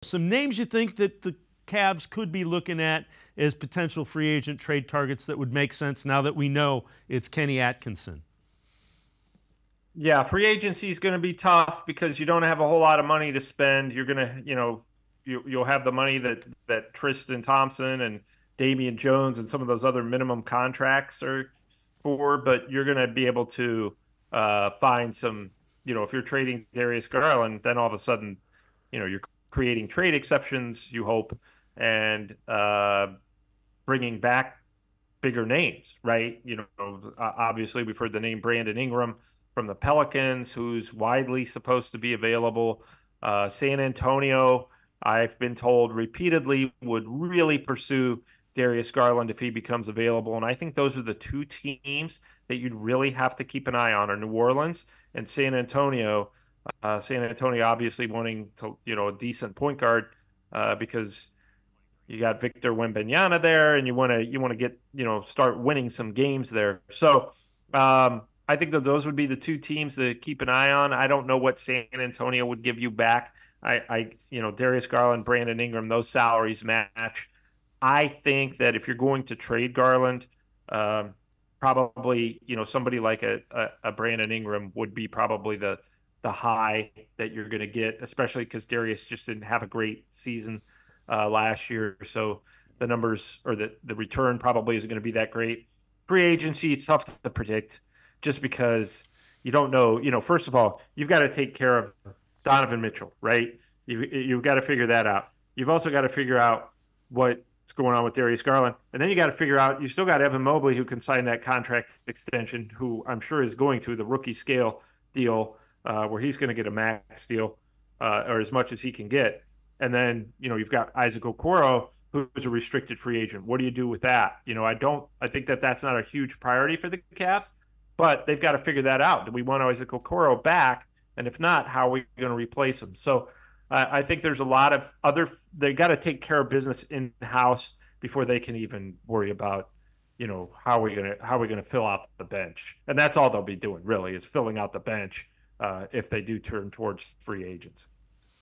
some names you think that the Cavs could be looking at as potential free agent trade targets that would make sense now that we know it's Kenny Atkinson? Yeah, free agency is going to be tough because you don't have a whole lot of money to spend. You're going to, you'll have the money that Tristan Thompson and Damian Jones and some of those other minimum contracts are for, but you're going to be able to find some, if you're trading Darius Garland, then all of a sudden, you're creating trade exceptions, you hope, and bringing back bigger names, right? Obviously we've heard the name Brandon Ingram from the Pelicans, who's widely supposed to be available. San Antonio, I've been told repeatedly, would really pursue Darius Garland if he becomes available. And I think those are the two teams that you'd really have to keep an eye on are New Orleans and San Antonio. San Antonio obviously wanting to, a decent point guard because you got Victor Wembanyama there, and you want to get start winning some games there. So I think that those would be the two teams to keep an eye on. I don't know what San Antonio would give you back. Darius Garland, Brandon Ingram, those salaries match. I think that if you're going to trade Garland, probably somebody like a Brandon Ingram would be probably the high that you're going to get, especially because Darius just didn't have a great season last year. So the numbers or the return probably isn't going to be that great. Free agency is tough to predict just because you don't know. First of all, you've got to take care of Donovan Mitchell, right? You've got to figure that out. You've also got to figure out what's going on with Darius Garland. And then you got to figure out, you still got Evan Mobley who can sign that contract extension, who I'm sure is going to the rookie scale deal where he's going to get a max deal or as much as he can get. And then, you've got Isaac Okoro, who's a restricted free agent. What do you do with that? I think that that's not a huge priority for the Cavs, but they've got to figure that out. Do we want Isaac Okoro back? And if not, how are we going to replace him? So I think there's a lot of they got to take care of business in house before they can even worry about, how are we going to fill out the bench? And that's all they'll be doing really is filling out the bench if they do turn towards free agents.